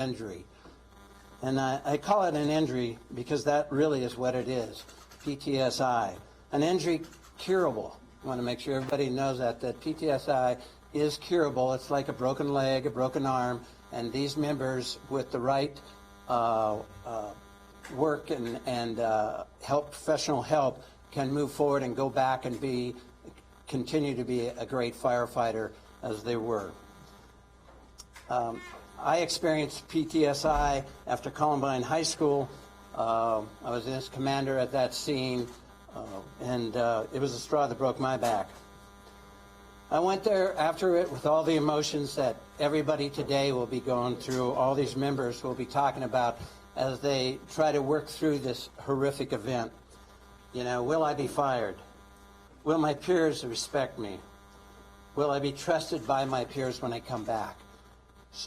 injury. And I call it an injury because that really is what it is, PTSI. An injury curable. I want to make sure everybody knows that PTSI is curable. It's like a broken leg, a broken arm, and these members with the right work and professional help can move forward and go back and continue to be a great firefighter as they were. I experienced PTSI after Columbine High School. I was an commander at that scene, and it was the straw that broke my back. I went there after it with all the emotions that everybody today will be going through, all these members will be talking about as they try to work through this horrific event. You know, will I be fired? Will my peers respect me? Will I be trusted by my peers when I come back?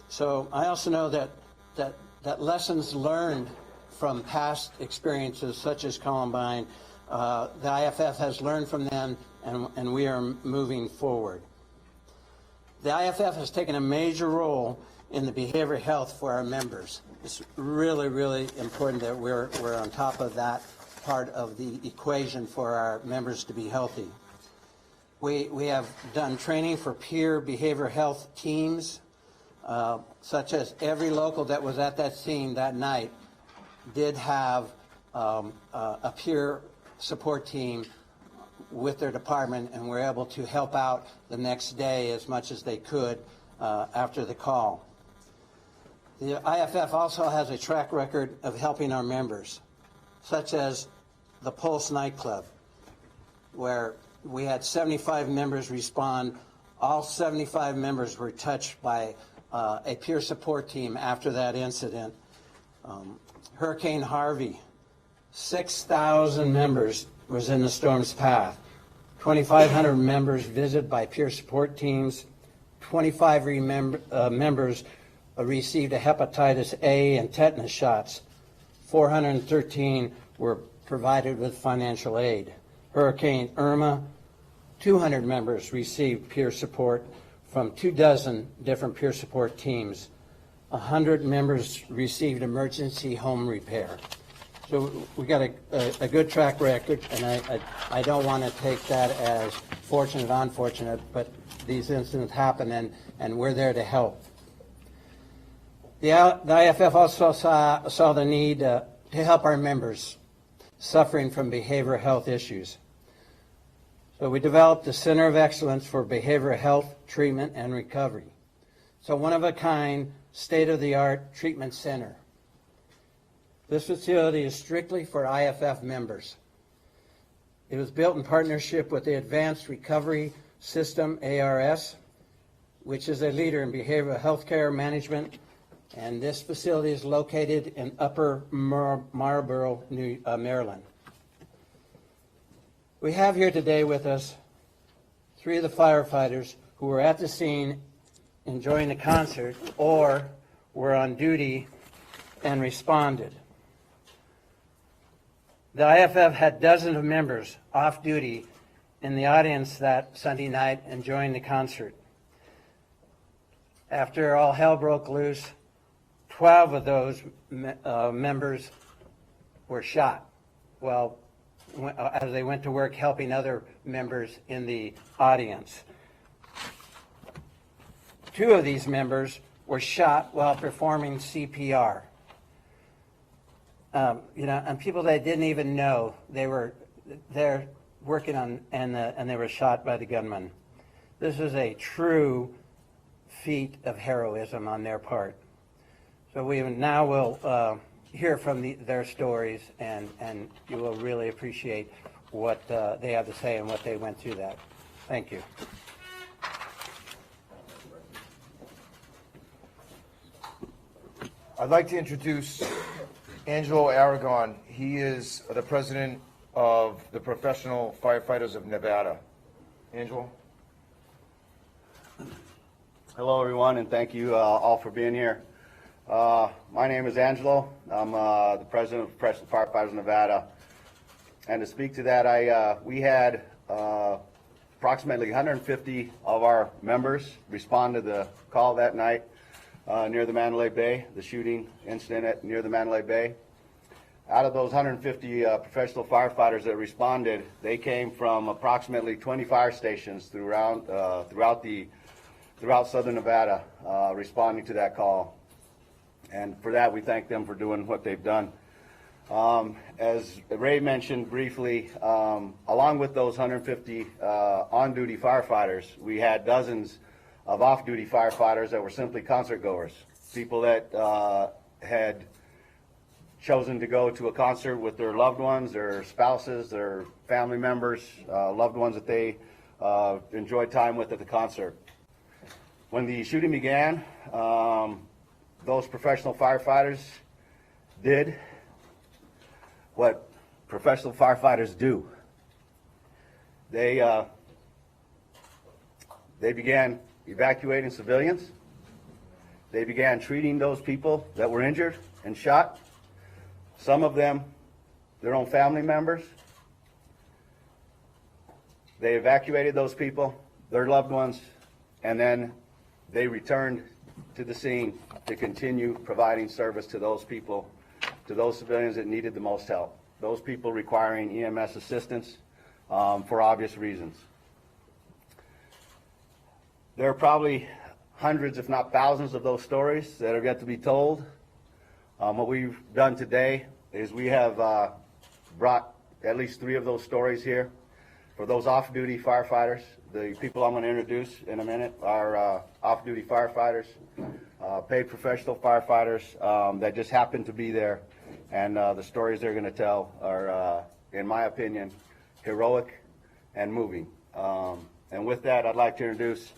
So I also know that lessons learned from past experiences such as Columbine, the IFF has learned from them, and we are moving forward. The IFF has taken a major role in the behavioral health for our members. It's really, really important that we're on top of that part of the equation for our members to be healthy. We have done training for peer behavioral health teams, such as every local that was at that scene that night did have a peer support team with their department, and were able to help out the next day as much as they could after the call. The IFF also has a track record of helping our members, such as the Pulse nightclub, where we had 75 members respond. All 75 members were touched by a peer support team after that incident. Hurricane Harvey, 6,000 members was in the storm's path. 2,500 members visited by peer support teams. 25 members received a hepatitis A and tetanus shots. 413 were provided with financial aid. Hurricane Irma, 200 members received peer support from 24 different peer support teams. 100 members received emergency home repair. So we got a good track record, and I don't want to take that as fortunate or unfortunate, but these incidents happen, and we're there to help. The IFF also saw the need to help our members suffering from behavioral health issues. So we developed the Center of Excellence for Behavioral Health Treatment and Recovery. So one-of-a-kind, state-of-the-art treatment center. This facility is strictly for IFF members. It was built in partnership with the Advanced Recovery System, ARS, which is a leader in behavioral health care management, and this facility is located in Upper Marlboro, Maryland. We have here today with us 3 of the firefighters who were at the scene enjoying the concert or were on duty and responded. The IFF had dozens of members off duty in the audience that Sunday night enjoying the concert. After all hell broke loose, 12 of those members were shot as they went to work helping other members in the audience. 2 of these members were shot while performing CPR. And people that didn't even know they were there working on, and they were shot by the gunman. This is a true feat of heroism on their part. So we now will hear from their stories, and you will really appreciate what they have to say and what they went through that. Thank you. I'd like to introduce Angelo Aragon. He is the president of the Professional Firefighters of Nevada. Angelo? Hello, everyone, and thank you all for being here. My name is Angelo. I'm the president of Professional Firefighters of Nevada. And to speak to that, we had approximately 150 of our members respond to the call that night. near the Mandalay Bay, the shooting incident near the Mandalay Bay. Out of those 150 professional firefighters that responded, they came from approximately 20 fire stations throughout Southern Nevada, responding to that call. And for that, we thank them for doing what they've done. As Ray mentioned briefly, along with those 150 on-duty firefighters, we had dozens of off-duty firefighters that were simply concert goers, people that had chosen to go to a concert with their loved ones, their spouses, their family members, loved ones that they enjoyed time with at the concert. When the shooting began, those professional firefighters did what professional firefighters do. They began evacuating civilians. They began treating those people that were injured and shot. Some of them, their own family members. They evacuated those people, their loved ones, and then they returned to the scene to continue providing service to those people, to those civilians that needed the most help, those people requiring EMS assistance for obvious reasons. There are probably hundreds, if not thousands, of those stories that are yet to be told. What we've done today is we have brought at least 3 of those stories here. For those off-duty firefighters, the people I'm going to introduce in a minute are off-duty firefighters, paid professional firefighters that just happen to be there. And the stories they're going to tell are, in my opinion, heroic and moving. And with that, I'd like to introduce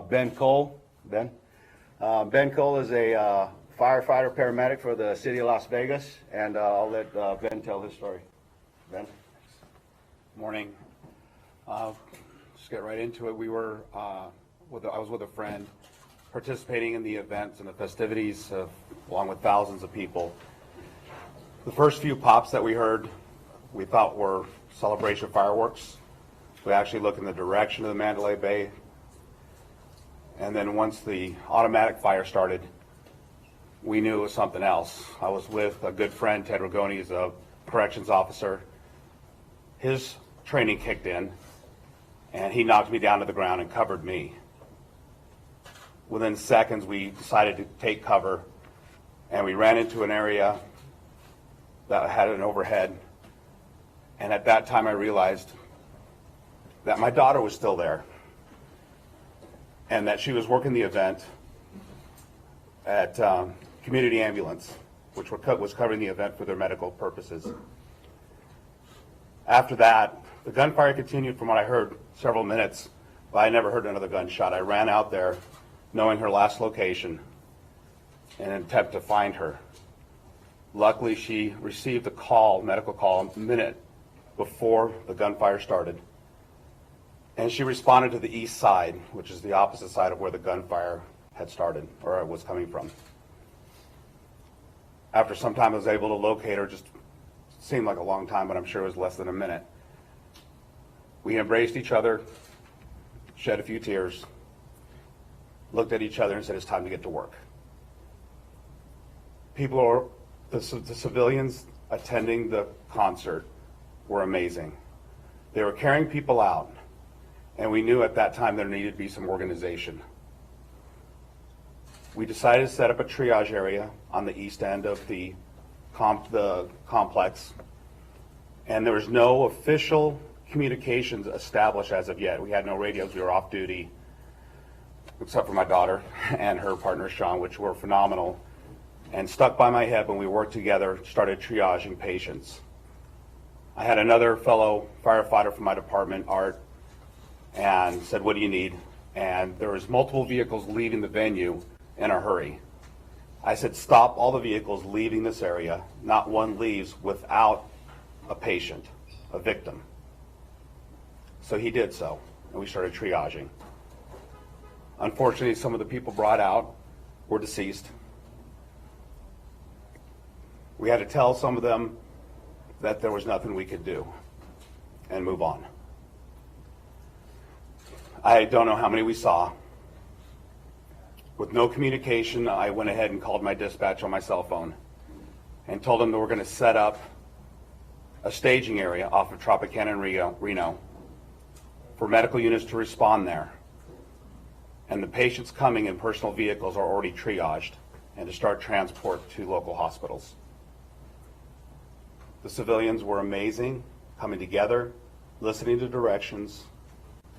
Ben Cole. Ben Cole is a firefighter paramedic for the city of Las Vegas, and I'll let Ben tell his story. Ben? Morning. Just get right into it. We were, I was with a friend participating in the events and the festivities along with thousands of people. The first few pops that we heard, we thought were celebration fireworks. We actually looked in the direction of the Mandalay Bay. And then once the automatic fire started, we knew it was something else. I was with a good friend, Ted Rigoni, he's a corrections officer. His training kicked in, and he knocked me down to the ground and covered me. Within seconds, we decided to take cover, and we ran into an area that had an overhead. And at that time, I realized that my daughter was still there, and that she was working the event at Community Ambulance, which was covering the event for their medical purposes. After that, the gunfire continued from what I heard several minutes, but I never heard another gunshot. I ran out there knowing her last location in an attempt to find her. Luckily, she received a call, medical call, a minute before the gunfire started. And she responded to the east side, which is the opposite side of where the gunfire had started, or was coming from. After some time, I was able to locate her. Just seemed like a long time, but I'm sure it was less than a minute. We embraced each other, shed a few tears, looked at each other and said, it's time to get to work. The civilians attending the concert were amazing. They were carrying people out, and we knew at that time there needed to be some organization. We decided to set up a triage area on the east end of the complex, and there was no official communications established as of yet. We had no radios. We were off duty, except for my daughter and her partner Sean, which were phenomenal, and stuck by my head when we worked together, started triaging patients. I had another fellow firefighter from my department, Art, and said, what do you need? And there was multiple vehicles leaving the venue in a hurry. I said, stop all the vehicles leaving this area. Not one leaves without a patient, a victim. So he did so, and we started triaging. Unfortunately, some of the people brought out were deceased. We had to tell some of them that there was nothing we could do and move on. I don't know how many we saw. With no communication, I went ahead and called my dispatch on my cell phone and told them that we're going to set up a staging area off of Tropicana and Reno for medical units to respond there. And the patients coming in personal vehicles are already triaged and to start transport to local hospitals. The civilians were amazing, coming together, listening to directions,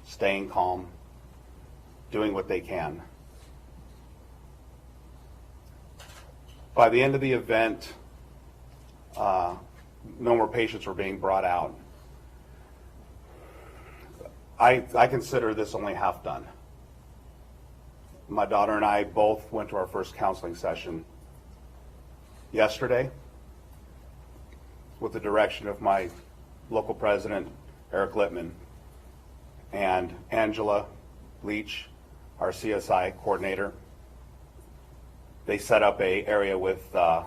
staying calm, doing what they can. By the end of the event, no more patients were being brought out. I consider this only half done. My daughter and I both went to our first counseling session yesterday with the direction of my local president, Eric Littman, and Angela Leach, our CSI coordinator. They set up an area with a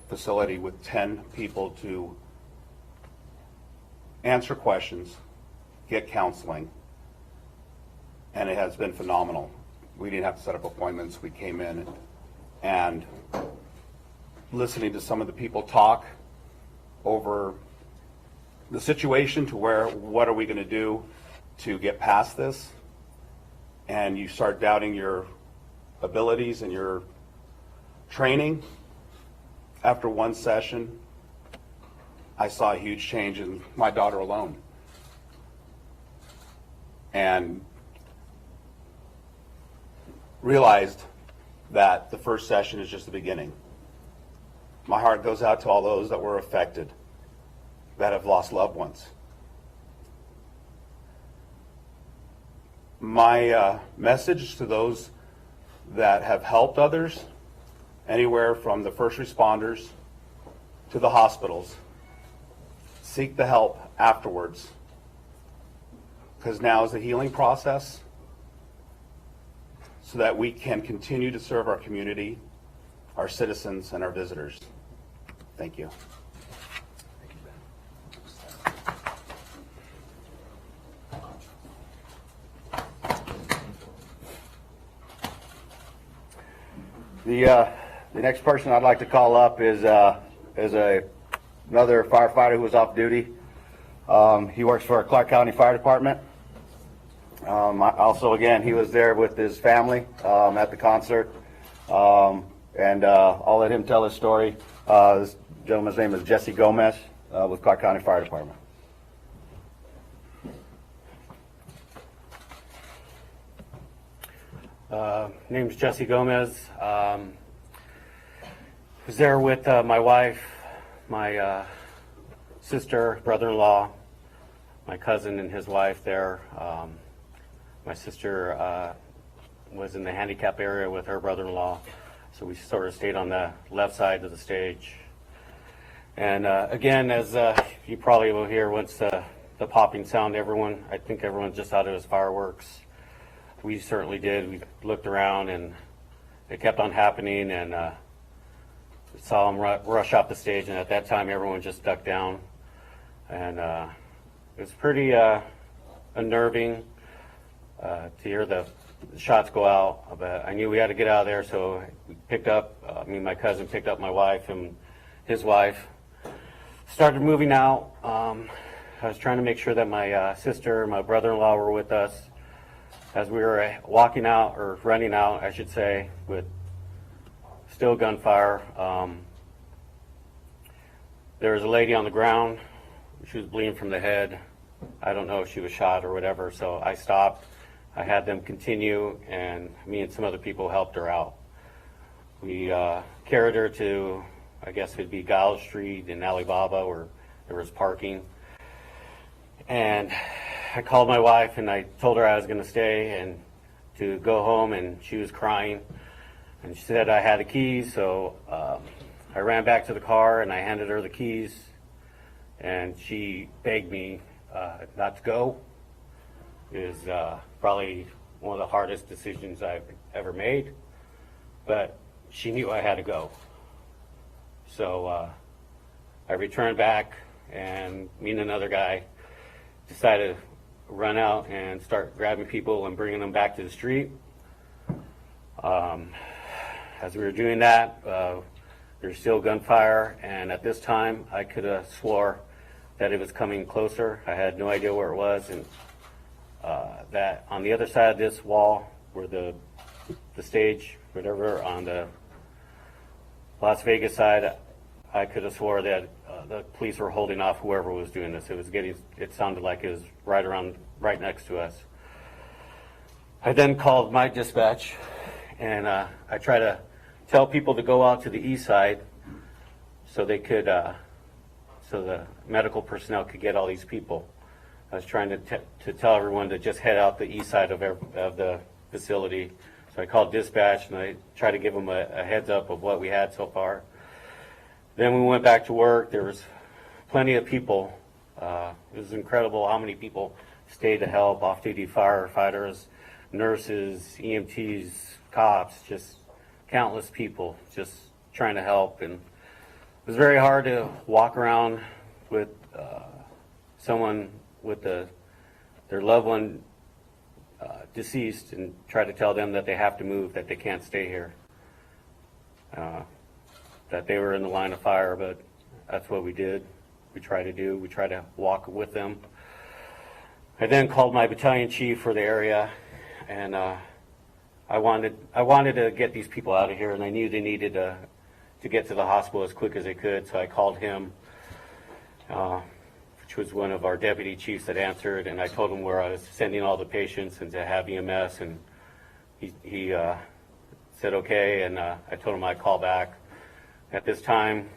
facility with 10 people to answer questions, get counseling, and it has been phenomenal. We didn't have to set up appointments. We came in and listening to some of the people talk over the situation to where, what are we going to do to get past this? And you start doubting your abilities and your training. After one session, I saw a huge change in my daughter alone. And realized that the first session is just the beginning. My heart goes out to all those that were affected, that have lost loved ones. My message to those that have helped others, anywhere from the first responders to the hospitals, seek the help afterwards, because now is the healing process, so that we can continue to serve our community, our citizens, and our visitors. Thank you. The next person I'd like to call up is another firefighter who was off duty. He works for our Clark County Fire Department. Also, again, he was there with his family at the concert, and I'll let him tell his story. This gentleman's name is Jesse Gomez with Clark County Fire Department. Name's Jesse Gomez. Was there with my wife, my sister, brother-in-law, my cousin and his wife there. My sister was in the handicap area with her brother-in-law, so we sort of stayed on the left side of the stage. And again, as you probably will hear once the popping sound, I think everyone just thought it was fireworks. We certainly did. We looked around and it kept on happening, and saw them rush off the stage, and at that time everyone just ducked down. And it was pretty unnerving to hear the shots go out, but I knew we had to get out of there, so we picked up, my cousin picked up my wife and his wife, started moving out. I was trying to make sure that my sister and my brother-in-law were with us. As we were walking out, or running out, I should say, with still gunfire, there was a lady on the ground. She was bleeding from the head. I don't know if she was shot or whatever, so I stopped. I had them continue, and me and some other people helped her out. We carried her to, I guess it'd be Giles Street in Alibaba, where there was parking. And I called my wife and I told her I was going to stay and to go home, and she was crying. And she said I had the keys, so I ran back to the car and I handed her the keys, and she begged me not to go. It was probably one of the hardest decisions I've ever made, but she knew I had to go. So I returned back, and me and another guy decided to run out and start grabbing people and bringing them back to the street. As we were doing that, there was still gunfire, and at this time, I could have swore that it was coming closer. I had no idea where it was, and that on the other side of this wall, where the stage, whatever, on the Las Vegas side, I could have swore that the police were holding off whoever was doing this. It sounded like it was right next to us. I then called my dispatch, and I tried to tell people to go out to the east side so they could, so the medical personnel could get all these people. I was trying to tell everyone to just head out the east side of the facility. So I called dispatch and I tried to give them a heads up of what we had so far. Then we went back to work. There was plenty of people. It was incredible how many people stayed to help, off-duty firefighters, nurses, EMTs, cops, just countless people just trying to help. And it was very hard to walk around with someone with their loved one deceased and try to tell them that they have to move, that they can't stay here, that they were in the line of fire. But that's what we did. We tried to do. We tried to walk with them. I then called my battalion chief for the area, and I wanted to get these people out of here, and I knew they needed to get to the hospital as quick as they could. So I called him, which was one of our deputy chiefs that answered, and I told him where I was sending all the patients and to have EMS, and he said okay, and I told him I'd call back. At this time,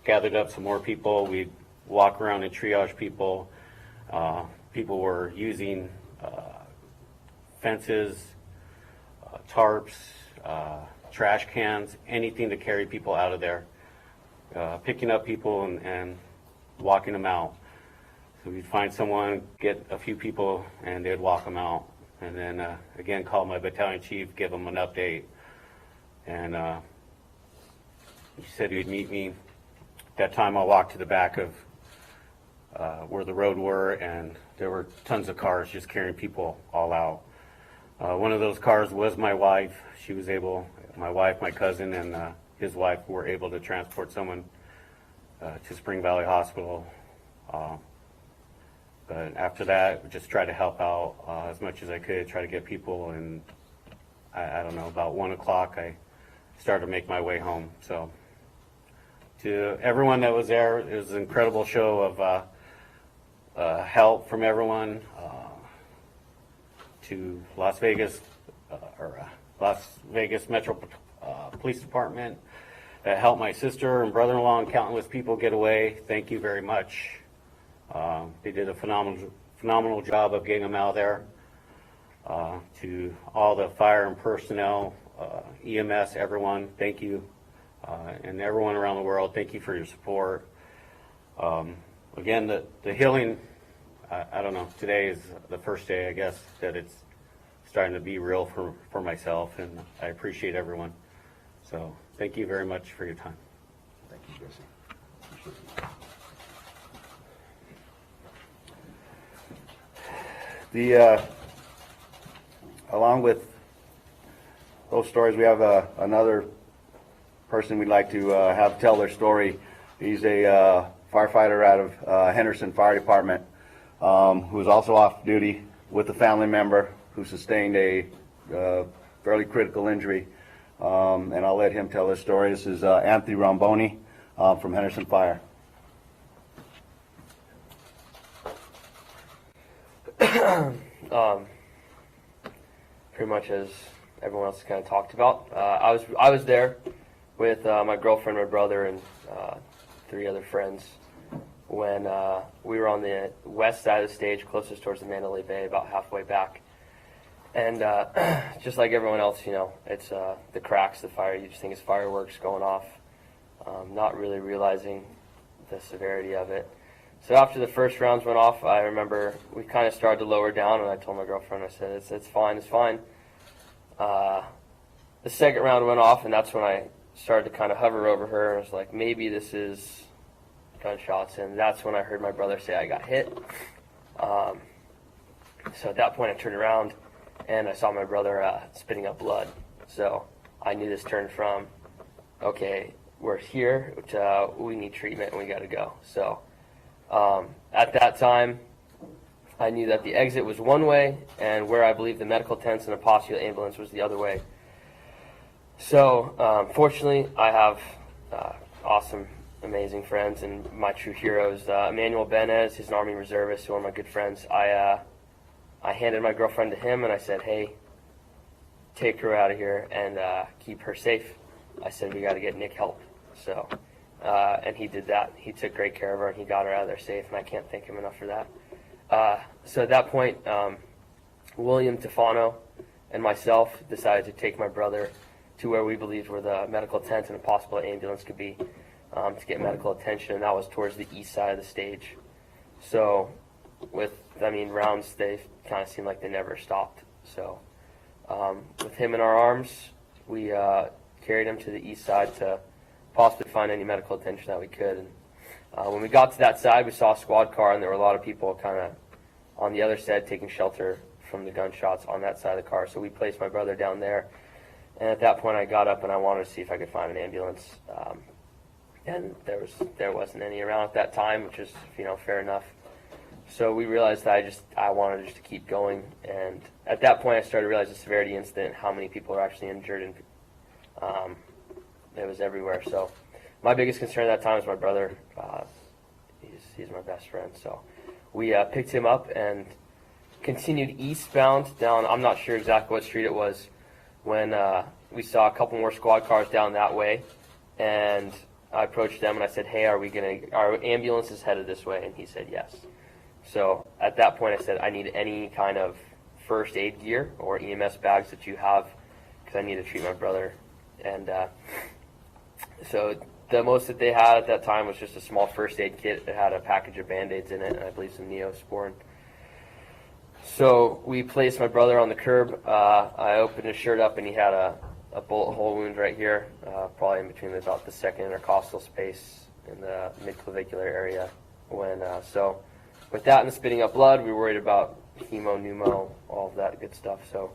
gathered up some more people. We'd walk around and triage people. People were using fences, tarps, trash cans, anything to carry people out of there, picking up people and walking them out. So we'd find someone, get a few people, and they'd walk them out. And then again, call my battalion chief, give him an update. And he said he'd meet me. At that time, I walked to the back of where the road were, and there were tons of cars just carrying people all out. One of those cars was my wife. She was able, my wife, my cousin, and his wife were able to transport someone to Spring Valley Hospital. But after that, we just tried to help out as much as I could, try to get people, and I don't know, about 1 o'clock, I started to make my way home. So to everyone that was there, it was an incredible show of help from everyone. To Las Vegas Metro Police Department that helped my sister and brother-in-law and countless people get away. Thank you very much. They did a phenomenal job of getting them out of there. To all the fire and personnel, EMS, everyone, thank you. And everyone around the world, thank you for your support. Again, the healing, I don't know, today is the first day, I guess, that it's starting to be real for myself, and I appreciate everyone. So thank you very much for your time. Thank you, Jesse. Along with those stories, we have another person we'd like to have tell their story. He's a firefighter out of Henderson Fire Department, who is also off duty with a family member who sustained a fairly critical injury. And I'll let him tell his story. This is Anthony Bononi from Henderson Fire. Pretty much as everyone else kind of talked about. I was there with my girlfriend, my brother, and 3 other friends when we were on the west side of the stage, closest towards the Mandalay Bay, about halfway back. And just like everyone else, you know, it's the cracks, the fire. You just think it's fireworks going off, not really realizing the severity of it. So after the first rounds went off, I remember we kind of started to lower down, and I told my girlfriend, I said, it's fine, it's fine. The second round went off, and that's when I started to kind of hover over her. I was like, maybe this is gunshots, and that's when I heard my brother say I got hit. So at that point, I turned around, and I saw my brother spitting up blood. So I knew this turned from, okay, we're here, to we need treatment and we got to go. So at that time, I knew that the exit was one way, and where I believe the medical tents and a postulate ambulance was the other way. So fortunately, I have awesome, amazing friends, and my true heroes. Emmanuel Benez, he's an Army reservist, one of my good friends. I handed my girlfriend to him, and I said, hey, take her out of here and keep her safe. I said, we got to get Nick help. So, and he did that. He took great care of her, and he got her out of there safe, and I can't thank him enough for that. So at that point, William Tefano and myself decided to take my brother to where we believed where the medical tent and a possible ambulance could be, to get medical attention, and that was towards the east side of the stage. So rounds, they kind of seemed like they never stopped. So with him in our arms, we carried him to the east side to possibly find any medical attention that we could. And when we got to that side, we saw a squad car, and there were a lot of people kind of on the other side taking shelter from the gunshots on that side of the car. So we placed my brother down there. And at that point, I got up and I wanted to see if I could find an ambulance. And there wasn't any around at that time, which is, fair enough. So we realized that I wanted just to keep going. And at that point, I started to realize the severity of the incident, how many people are actually injured, and it was everywhere. So my biggest concern at that time was my brother. He's my best friend. So we picked him up and continued eastbound down. I'm not sure exactly what street it was, when we saw a couple more squad cars down that way, and I approached them and I said, hey, our ambulance is headed this way? And he said yes. So at that point I said, I need any kind of first aid gear or EMS bags that you have, because I need to treat my brother. And so the most that they had at that time was just a small first aid kit that had a package of Band-Aids in it, and I believe some Neosporin. So we placed my brother on the curb. I opened his shirt up, and he had a bullet hole wound right here, probably in between about the second intercostal space in the midclavicular area. So with that and the spitting up blood, we were worried about hemo, pneumo, all of that good stuff. So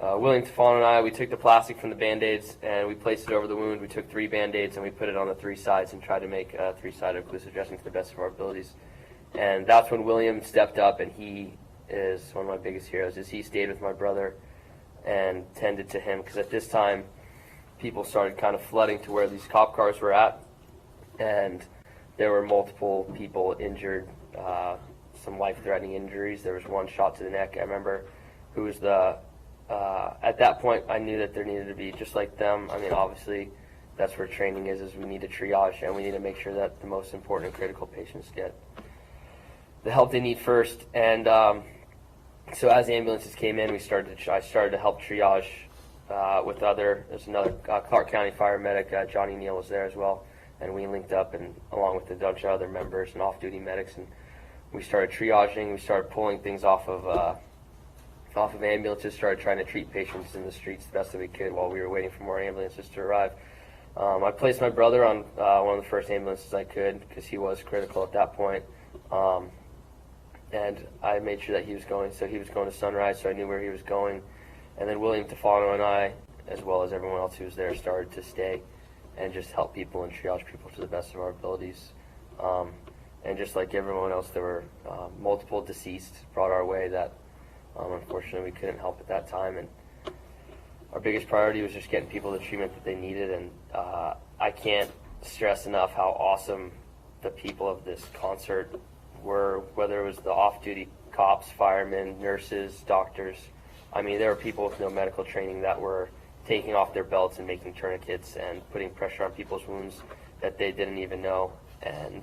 William Tefano and I, we took the plastic from the Band-Aids and we placed it over the wound. We took 3 Band-Aids and we put it on the 3 sides and tried to make a 3-sided occlusive dressing to the best of our abilities. And that's when William stepped up, and he is one of my biggest heroes. He stayed with my brother and tended to him, because at this time people started kind of flooding to where these cop cars were at, and there were multiple people injured, some life-threatening injuries. There was one shot to the neck, I remember, who was at that point I knew that there needed to be, just like them, obviously that's where training is we need to triage, and we need to make sure that the most important and critical patients get the help they need first. And so as the ambulances came in, I started to help triage with there's another Clark County fire medic, Johnny Neal was there as well, and we linked up, and along with a bunch of other members and off-duty medics, and we started triaging. We started pulling things off of ambulances, started trying to treat patients in the streets the best that we could while we were waiting for more ambulances to arrive. I placed my brother on one of the first ambulances I could, because he was critical at that point. And I made sure that he was going to Sunrise, so I knew where he was going. And then William Tefano and I, as well as everyone else who was there, started to stay and just help people and triage people to the best of our abilities. And just like everyone else, there were multiple deceased brought our way that unfortunately we couldn't help at that time. And our biggest priority was just getting people the treatment that they needed. And I can't stress enough how awesome the people of this concert were, whether it was the off-duty cops, firemen, nurses, doctors. There were people with no medical training that were taking off their belts and making tourniquets and putting pressure on people's wounds that they didn't even know. And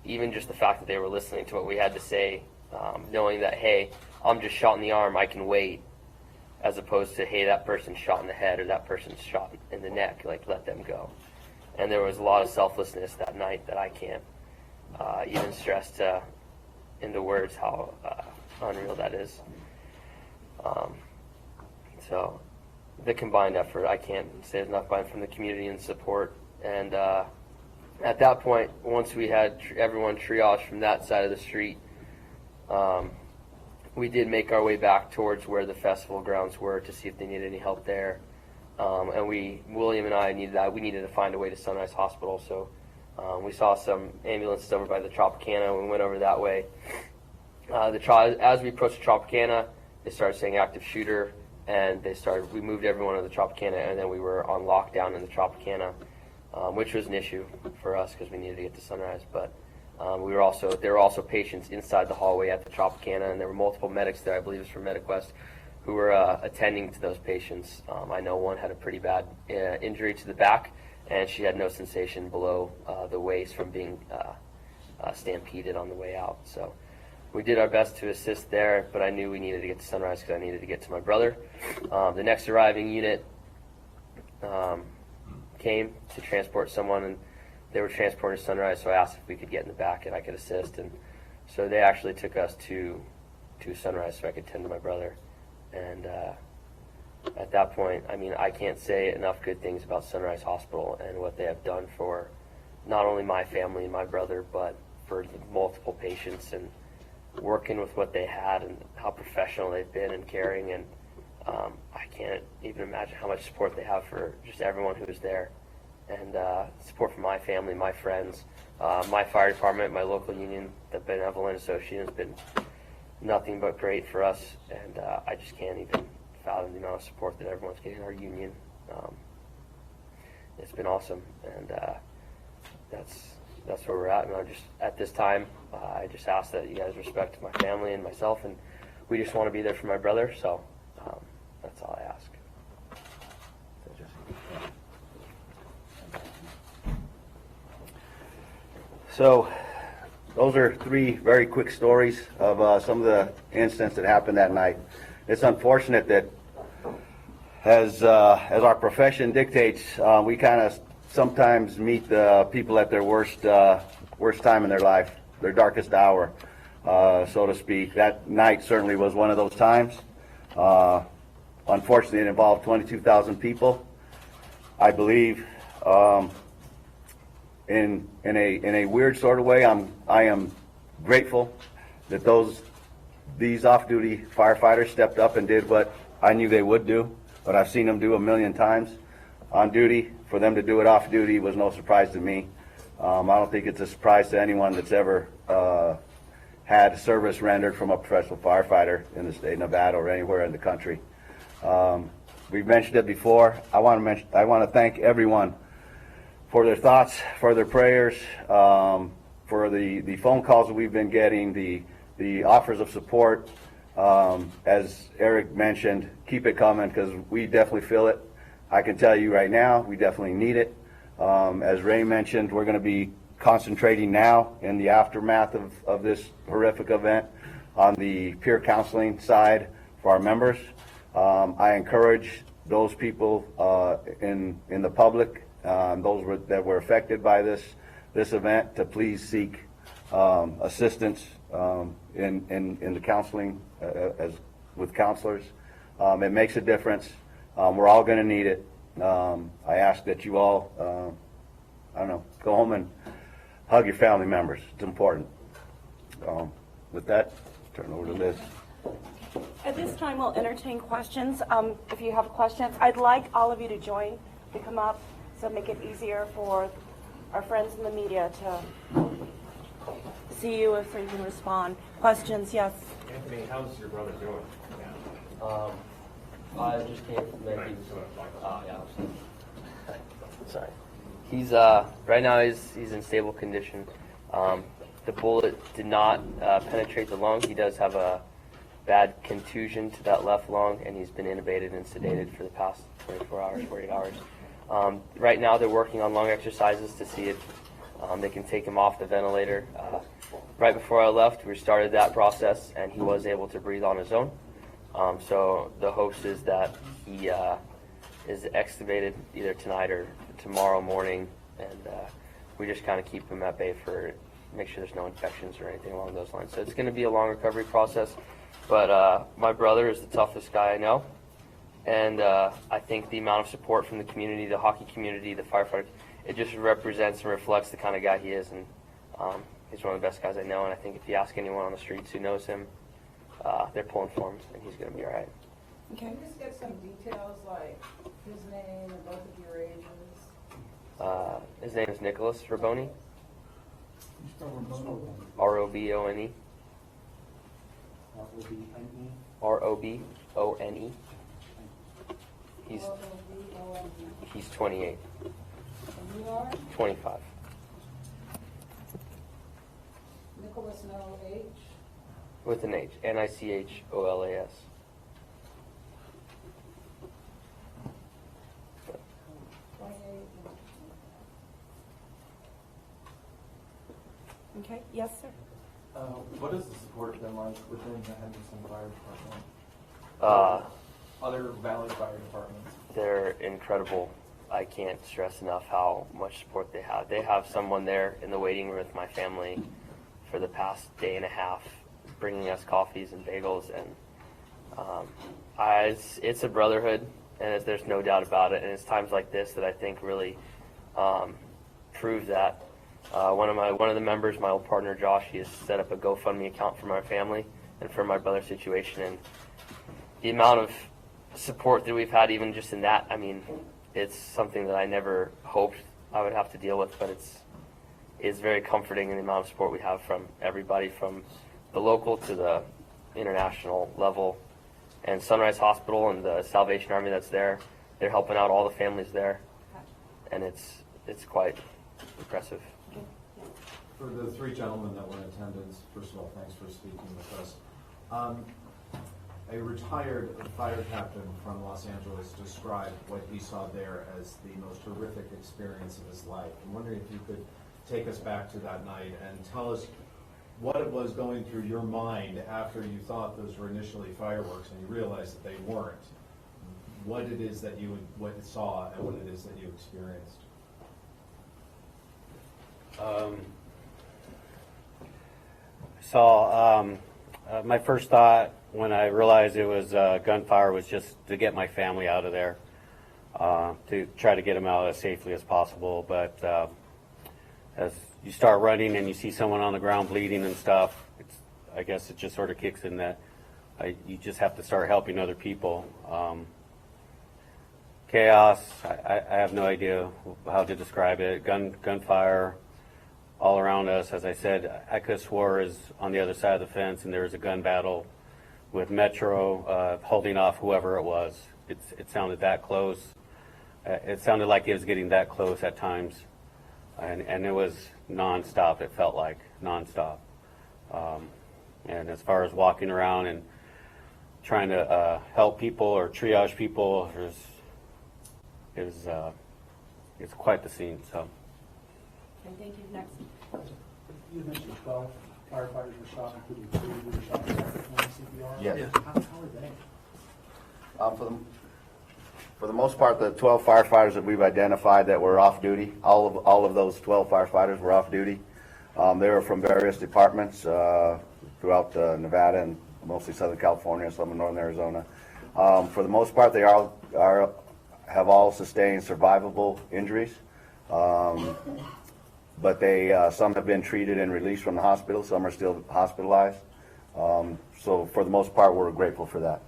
even just the fact that they were listening to what we had to say, knowing that, hey, I'm just shot in the arm, I can wait, as opposed to, hey, that person's shot in the head or that person's shot in the neck, let them go. And there was a lot of selflessness that night that I can't even stress into words how unreal that is. So the combined effort, I can't say enough from the community and support. And at that point, once we had everyone triaged from that side of the street, we did make our way back towards where the festival grounds were to see if they needed any help there. And William and I we needed to find a way to Sunrise Hospital, so we saw some ambulances over by the Tropicana. We went over that way. As we approached the Tropicana, they started saying active shooter, and we moved everyone to the Tropicana, and then we were on lockdown in the Tropicana, which was an issue for us because we needed to get to Sunrise. But there were also patients inside the hallway at the Tropicana, and there were multiple medics there, I believe it was from MediQuest, who were attending to those patients. I know one had a pretty bad injury to the back, and she had no sensation below the waist from being stampeded on the way out. So we did our best to assist there, but I knew we needed to get to Sunrise because I needed to get to my brother. The next arriving unit came to transport someone, and they were transporting to Sunrise, so I asked if we could get in the back and I could assist. And so they actually took us to Sunrise so I could tend to my brother. And at that point, I mean, I can't say enough good things about Sunrise Hospital and what they have done for not only my family and my brother, but for the multiple patients, and working with what they had and how professional they've been and caring. And I can't even imagine how much support they have for just everyone who is there. And support from my family, my friends, my fire department, my local union, the Benevolent Association has been nothing but great for us, and I just can't even fathom the amount of support that everyone's getting in our union. It's been awesome, and that's where we're at. And at this time, I just ask that you guys respect my family and myself, and we just want to be there for my brother. So that's all I ask. So those are three very quick stories of some of the incidents that happened that night. It's unfortunate that as our profession dictates, we kind of sometimes meet the people at their worst time in their life, their darkest hour, so to speak. That night certainly was one of those times. Unfortunately, it involved 22,000 people. I believe in a weird sort of way, I am grateful that these off-duty firefighters stepped up and did what I knew they would do, but I've seen them do a million times on duty. For them to do it off duty was no surprise to me. I don't think it's a surprise to anyone that's ever had service rendered from a professional firefighter in the state of Nevada or anywhere in the country. We've mentioned it before. I want to thank everyone for their thoughts, for their prayers, for the phone calls that we've been getting, the offers of support. As Eric mentioned, keep it coming because we definitely feel it. I can tell you right now, we definitely need it. As Ray mentioned, we're going to be concentrating now in the aftermath of this horrific event on the peer counseling side for our members. I encourage those people in the public, those that were affected by this event, to please seek assistance in the counseling with counselors. It makes a difference. We're all going to need it. I ask that you all, go home and hug your family members. It's important. With that, turn over to Liz. At this time, we'll entertain questions. If you have questions, I'd like all of you to join, to come up, so make it easier for our friends in the media to see you if you can respond. Questions, yes? Anthony, how's your brother doing? I just came from there. Sorry. He's right now he's in stable condition. The bullet did not penetrate the lung. He does have a bad contusion to that left lung, and he's been intubated and sedated for the past 24 hours, 48 hours. Right now they're working on lung exercises to see if they can take him off the ventilator. Right before I left, we started that process, and he was able to breathe on his own. So the hopes is that he is extubated either tonight or tomorrow morning, and we just kind of keep him at bay for make sure there's no infections or anything along those lines. So it's going to be a long recovery process, but my brother is the toughest guy I know, and I think the amount of support from the community, the hockey community, the firefighters, it just represents and reflects the kind of guy he is, and he's one of the best guys I know. And I think if you ask anyone on the streets who knows him, they're pulling for him, and he's going to be all right. Okay. Can you just get some details like his name and both of your ages? His name is Nicholas Raboni. R-O-B-O-N-E. R-O-B-O-N-E. He's 28. And you are? 25. Nicholas, no H? With an H. N-I-C-H-O-L-A-S. 28. Okay, yes, sir. What has the support been like within the Henderson Fire Department? Other Valley Fire Departments? They're incredible. I can't stress enough how much support they have. They have someone there in the waiting room with my family for the past day and a half, bringing us coffees and bagels, and it's a brotherhood, and there's no doubt about it. And it's times like this that I think really prove that. One of the members, my old partner Josh, he has set up a GoFundMe account for my family and for my brother's situation, and the amount of support that we've had, even just in that, I mean, it's something that I never hoped I would have to deal with, but it's very comforting in the amount of support we have from everybody, from the local to the international level. And Sunrise Hospital and the Salvation Army that's there, they're helping out all the families there, and it's quite impressive. For the three gentlemen that were in attendance, first of all, thanks for speaking with us. A retired fire captain from Los Angeles described what he saw there as the most horrific experience of his life. I'm wondering if you could take us back to that night and tell us what it was going through your mind after you thought those were initially fireworks and you realized that they weren't. What it is that you saw and what it is that you experienced. My first thought when I realized it was gunfire was just to get my family out of there, to try to get them out as safely as possible. But as you start running and you see someone on the ground bleeding and stuff, I guess it just sort of kicks in that you just have to start helping other people. Chaos, I have no idea how to describe it. Gunfire all around us. As I said, I could have swore is on the other side of the fence, and there was a gun battle with Metro holding off whoever it was. It sounded that close. It sounded like it was getting that close at times, and it was nonstop. It felt like nonstop. And as far as walking around and trying to help people or triage people, it's quite the scene. So. Okay, thank you. Next. You mentioned 12 firefighters were shot, including 3 who were shot in CPR. Yes. How are they? For the most part, the 12 firefighters that we've identified that were off duty, all of those 12 firefighters were off duty. They were from various departments throughout Nevada and mostly Southern California, some in Northern Arizona. For the most part, they have all sustained survivable injuries. But some have been treated and released from the hospital. Some are still hospitalized. So for the most part, we're grateful for that.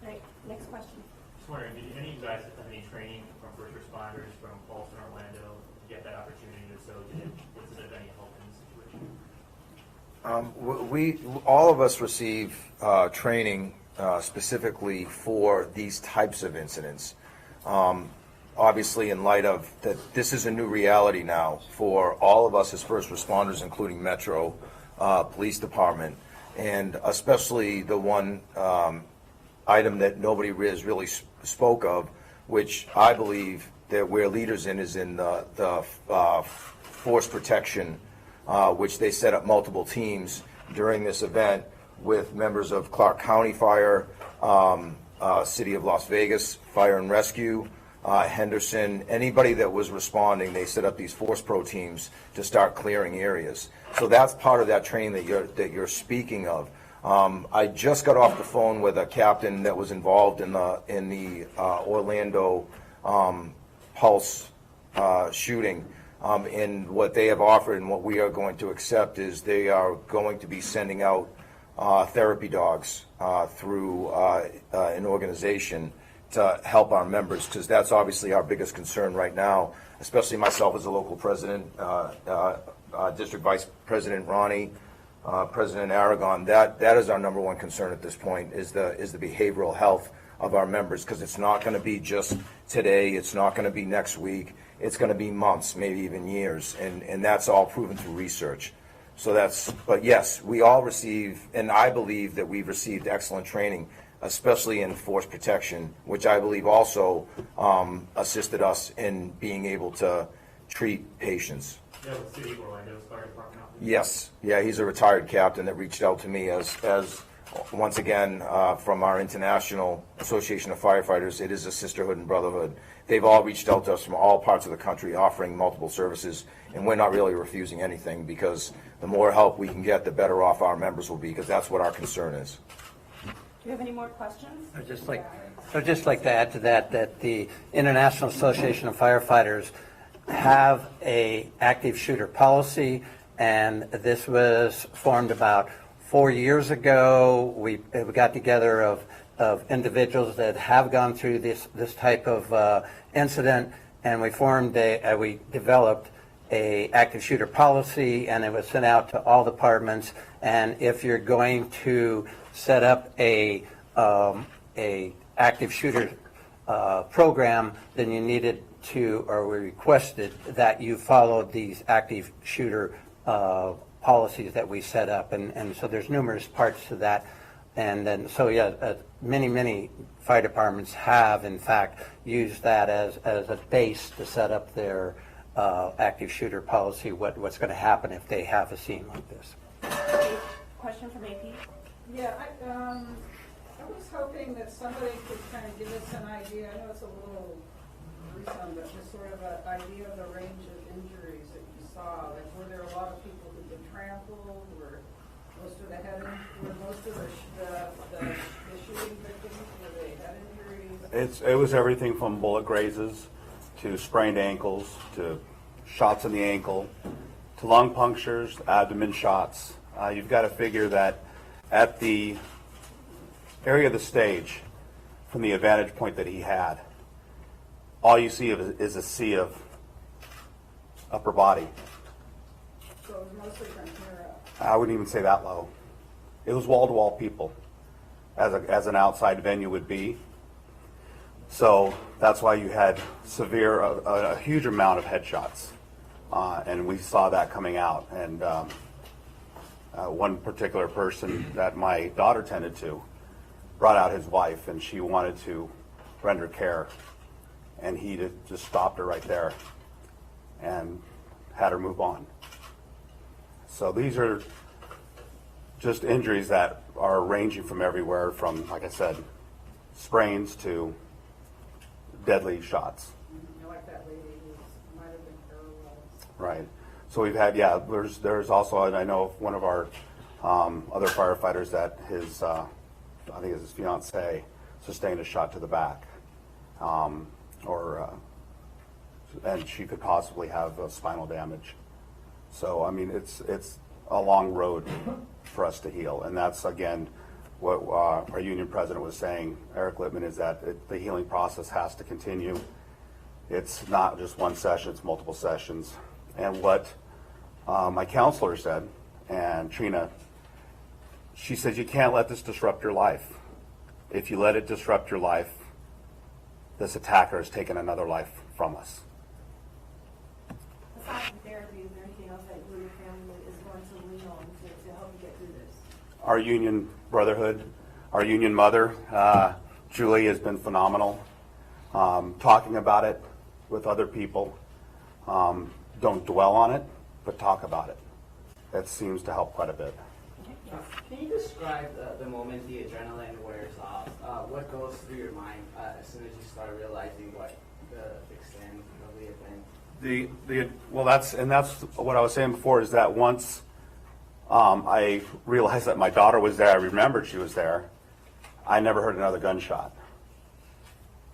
All right, next question. Just wondering, did any of you guys have any training from first responders from Paulson, Orlando, to get that opportunity? So was it of any help in the situation? All of us receive training specifically for these types of incidents. Obviously, in light of that, this is a new reality now for all of us as first responders, including Metro Police Department, and especially the one item that nobody has really spoke of, which I believe that we're leaders in, is in the force protection, which they set up multiple teams during this event with members of Clark County Fire, City of Las Vegas Fire and Rescue, Henderson, anybody that was responding, they set up these Force Pro teams to start clearing areas. So that's part of that training that you're speaking of. I just got off the phone with a captain that was involved in the Orlando Pulse shooting, and what they have offered and what we are going to accept is they are going to be sending out therapy dogs through an organization to help our members, because that's obviously our biggest concern right now, especially myself as a local president, District Vice President Ronnie, President Aragon. That is our number one concern at this point, is the behavioral health of our members, because it's not going to be just today, it's not going to be next week, it's going to be months, maybe even years, and that's all proven through research. So but yes, we all receive, and I believe that we've received excellent training, especially in force protection, which I believe also assisted us in being able to treat patients. Yeah, with City of Orlando's Fire Department office. Yes, yeah, he's a retired captain that reached out to me as once again, from our International Association of Firefighters. It is a sisterhood and brotherhood. They've all reached out to us from all parts of the country offering multiple services, and we're not really refusing anything, because the more help we can get, the better off our members will be, because that's what our concern is. Do you have any more questions? I'd just like to add to that the International Association of Firefighters have a active shooter policy, and this was formed about 4 years ago. We got together of individuals that have gone through this type of incident, and we developed a active shooter policy, and it was sent out to all departments. And if you're going to set up a active shooter program, then you needed to, or we requested that you follow these active shooter policies that we set up, and so there's numerous parts to that. And then, so yeah, many fire departments have in fact used that as a base to set up their active shooter policy, what's going to happen if they have a scene like this. Question from AP? Yeah, I was hoping that somebody could kind of give us an idea. I know it's a little gruesome, but just sort of an idea of the range of injuries that you saw. Like, were there a lot of people who've been trampled? Were most of the shooting victims, were they head injuries? It was everything from bullet grazes to sprained ankles to shots in the ankle to lung punctures, abdomen shots. You've got to figure that at the area of the stage, from the vantage point that he had, all you see is a sea of upper body. So it was mostly from here up. I wouldn't even say that low. It was wall-to-wall people, as an outside venue would be. So that's why you had a huge amount of headshots, and we saw that coming out. And one particular person that my daughter tended to brought out his wife, and she wanted to render care, and he just stopped her right there and had her move on. So these are just injuries that are ranging from everywhere from, like I said, sprains to deadly shots. Like that lady who might have been paralyzed. Right. So we've had, there's also, and I know of one of our other firefighters that his, I think it's his fiancee, sustained a shot to the back. And she could possibly have spinal damage. So, I mean, it's a long road for us to heal. And that's, again, what our union president was saying, Eric Littman, is that the healing process has to continue. It's not just one session, it's multiple sessions. And what my counselor said, and Trina, she said, you can't let this disrupt your life. If you let it disrupt your life, this attacker has taken another life from us. Aside from therapy, is there anything else that you and your family is going to lean on to help you get through this? Our union brotherhood, our union mother, Julie, has been phenomenal. Talking about it with other people. Don't dwell on it, but talk about it. That seems to help quite a bit. Can you describe the moment the adrenaline wears off? What goes through your mind as soon as you start realizing what the extent of the event? That's what I was saying before, is that once I realized that my daughter was there, I remembered she was there, I never heard another gunshot.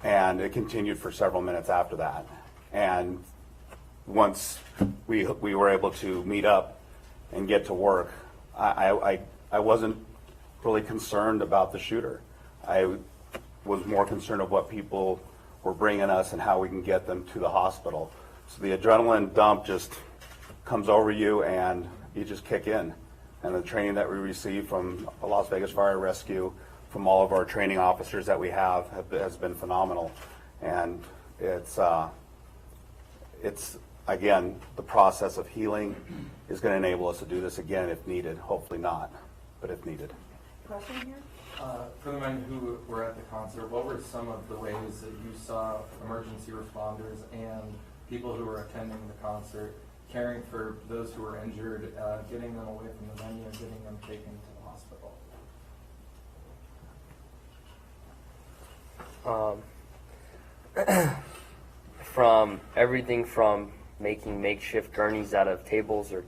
And it continued for several minutes after that. And once we were able to meet up and get to work, I wasn't really concerned about the shooter. I was more concerned of what people were bringing us and how we can get them to the hospital. So the adrenaline dump just comes over you and you just kick in. And the training that we receive from Las Vegas Fire Rescue, from all of our training officers that we have has been phenomenal. And it's again, the process of healing is going to enable us to do this again if needed. Hopefully not, but if needed. Question here? For the men who were at the concert, what were some of the ways that you saw emergency responders and people who were attending the concert caring for those who were injured, getting them away from the venue and getting them taken to the hospital? From everything from making makeshift gurneys out of tables or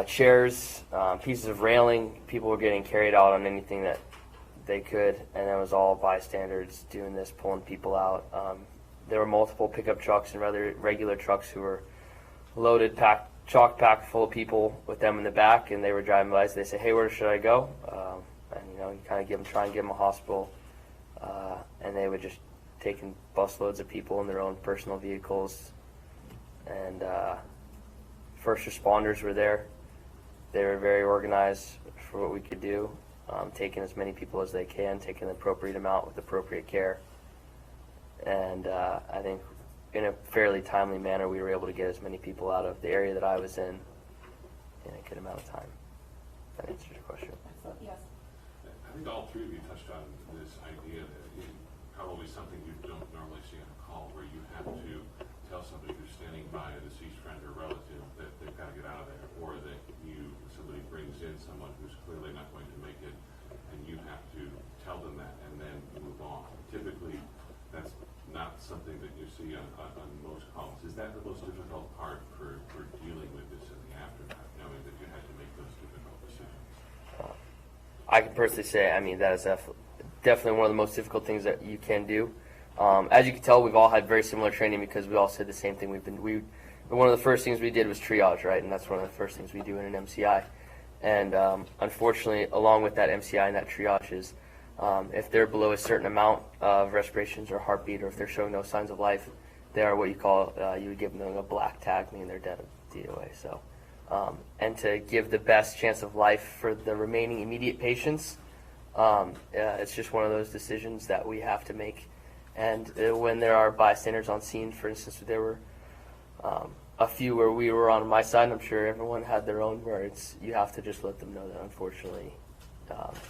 chairs, pieces of railing. People were getting carried out on anything that they could, and it was all bystanders doing this, pulling people out. There were multiple pickup trucks and rather regular trucks who were loaded, chock packed full of people with them in the back, and they were driving by. So they say, "Hey, where should I go?" And you kind of try and give them a hospital, and they would just taking busloads of people in their own personal vehicles. And first responders were there. They were very organized for what we could do, taking as many people as they can, taking the appropriate amount with appropriate care. And I think in a fairly timely manner, we were able to get as many people out of the area that I was in a good amount of time. That answers your question. Excellent. Yes. I think all three of you touched on this idea that probably something you don't normally see on a call, where you have to tell somebody who's standing by a deceased friend or relative that they've got to get out of there, or that somebody brings in someone who's clearly not going to make it, and you have to tell them that and then move on. Typically, that's not something that you see on most calls. Is that the most difficult part for dealing with this in the aftermath, knowing that you had to make those difficult decisions? I can personally say, that is definitely one of the most difficult things that you can do. As you can tell, we've all had very similar training because we all said the same thing. One of the first things we did was triage, right? And that's one of the first things we do in an MCI. And unfortunately, along with that MCI and that triage is, if they're below a certain amount of respirations or heartbeat, or if they're showing no signs of life, they are what you call, you would give them a black tag, meaning they're dead, DOA. So, and to give the best chance of life for the remaining immediate patients, it's just one of those decisions that we have to make. And when there are bystanders on scene, for instance, there were a few where we were on my side, and I'm sure everyone had their own, where you have to just let them know that unfortunately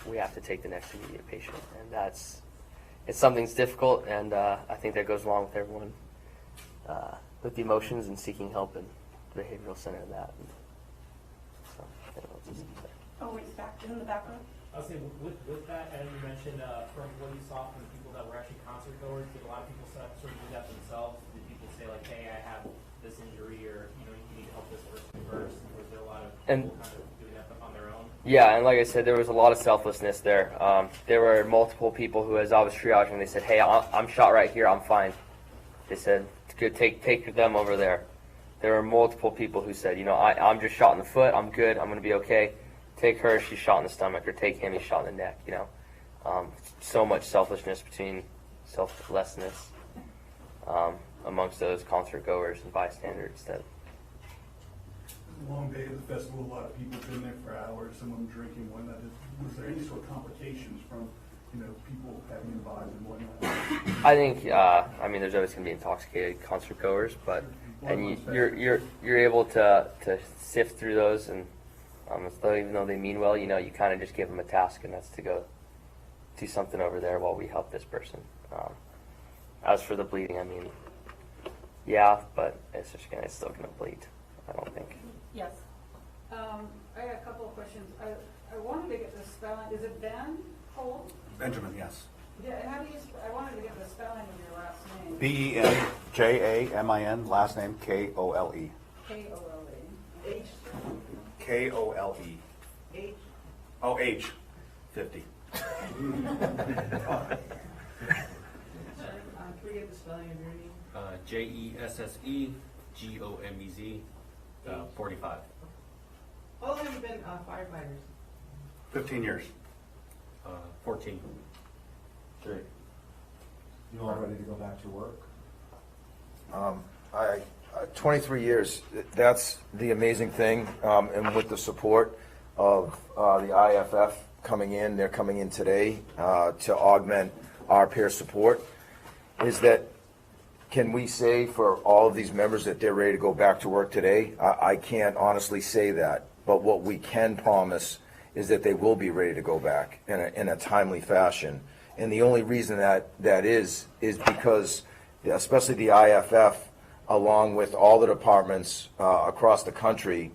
we have to take the next immediate patient. And it's something that's difficult, and I think that goes along with everyone with the emotions and seeking help and the behavioral center of that. And so, I don't know what to say. Oh, wait, back in the background. I was saying, with that, and you mentioned from what you saw from the people that were actually concert goers, did a lot of people sort of do that themselves? Did people say, like, hey, I have this injury, or, you need to help this person first? Was there a lot of people kind of doing that on their own? Yeah, and like I said, there was a lot of selflessness there. There were multiple people who, as I was triaging, they said, hey, I'm shot right here, I'm fine. They said, good, take them over there. There were multiple people who said, I'm just shot in the foot, I'm good, I'm going to be okay. Take her, she's shot in the stomach, or take him, he's shot in the neck, So much selflessness selflessness amongst those concert goers and bystanders. That Long day at the festival, a lot of people been there for hours, someone drinking, whatnot. Was there any sort of complications from, people having imbibed and whatnot? I think, there's always going to be intoxicated concert goers, but you're able to sift through those, and even though they mean well, you kind of just give them a task, and that's to go do something over there while we help this person. As for the bleeding, yeah, but it's still gonna bleed, I don't think. Yes. I got a couple of questions. I wanted to get the spelling. Is it Ben Holt? Benjamin, yes. Yeah, how do you? I wanted to get the spelling of your last name. Benjamin, last name Kole. Kole. H. Kole. H. Oh, H. 50. Sorry, can we get the spelling of your name? JESSE GOMEZ 45. How long have you been firefighters? 15 years. 14. Great. You all ready to go back to work? 23 years, that's the amazing thing, and with the support of the IFF coming in, they're coming in today to augment our peer support, is that, can we say for all of these members that they're ready to go back to work today? I can't honestly say that, but what we can promise is that they will be ready to go back in a timely fashion. And the only reason that is because, especially the IFF, along with all the departments across the country,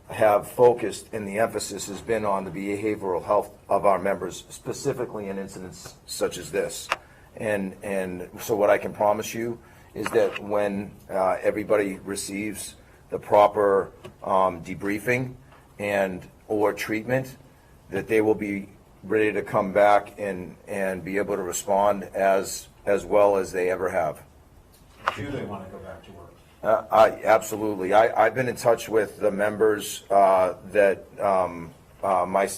have focused, and the emphasis has been on the behavioral health of our members, specifically in incidents such as this. And so what I can promise you is that when everybody receives the proper debriefing and or treatment, that they will be ready to come back and be able to respond as well as they ever have. Do they want to go back to work? Absolutely. I've been in touch with the members that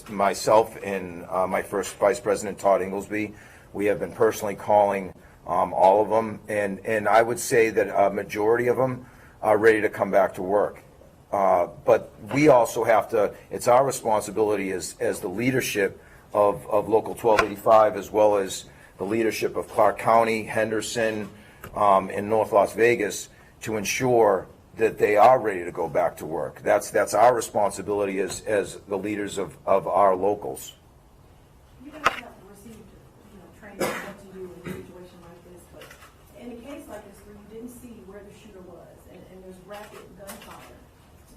myself and my first Vice President, Todd Inglesby, we have been personally calling all of them, and I would say that a majority of them are ready to come back to work. But we also have to, it's our responsibility as the leadership of Local 1285, as well as the leadership of Clark County, Henderson, and North Las Vegas, to ensure that they are ready to go back to work. That's our responsibility as the leaders of our locals. You guys have received, training on what to do in a situation like this, but in a case like this where you didn't see where the shooter was and there's rapid gunfire,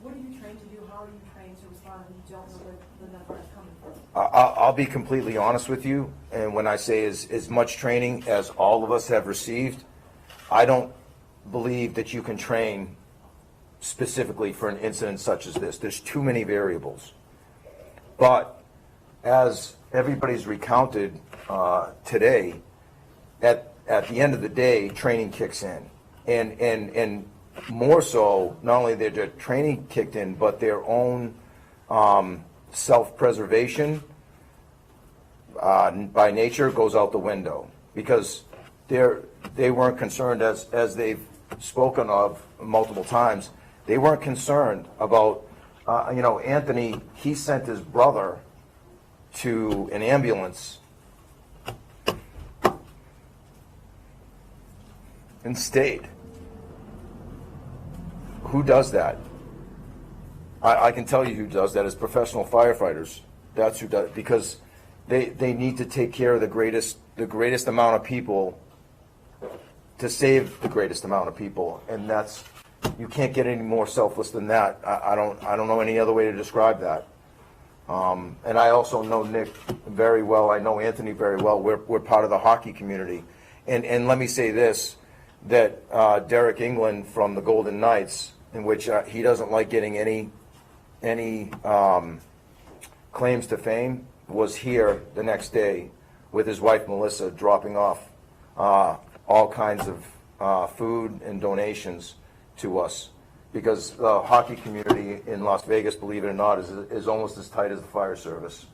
what are you trained to do? How are you trained to respond when you don't know where the gunfire is coming from? I'll be completely honest with you, and when I say as much training as all of us have received, I don't believe that you can train specifically for an incident such as this. There's too many variables. But as everybody's recounted today, at the end of the day, training kicks in. And more so, not only their training kicked in, but their own self-preservation by nature goes out the window, because they weren't concerned, as they've spoken of multiple times, they weren't concerned about, Anthony, he sent his brother to an ambulance and stayed. Who does that? I can tell you who does that is professional firefighters. That's who does it, because they need to take care of the greatest amount of people to save the greatest amount of people, and that's, you can't get any more selfless than that. I don't know any other way to describe that. And I also know Nick very well. I know Anthony very well. We're part of the hockey community, and let me say this, that Derek England from the Golden Knights, in which he doesn't like getting any claims to fame, was here the next day with his wife Melissa, dropping off all kinds of food and donations to us, because the hockey community in Las Vegas, believe it or not, is almost as tight as the fire service.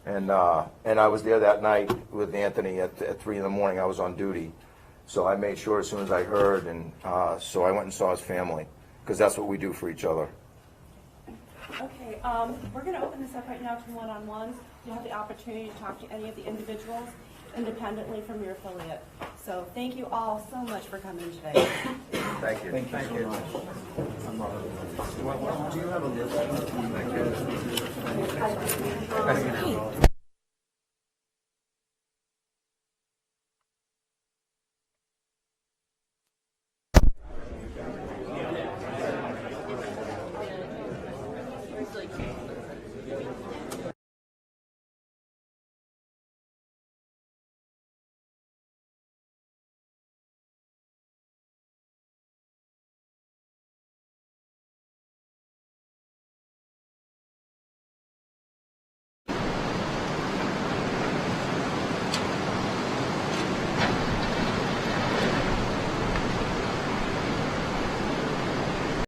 And I was there that night with Anthony at 3 in the morning. I was on duty, so I made sure as soon as I heard, and so I went and saw his family, because that's what we do for each other. Okay, we're going to open this up right now to one-on-ones. You have the opportunity to talk to any of the individuals independently from your affiliate. So thank you all so much for coming today. Thank you. Thank you so much. Do you have a list? Hey.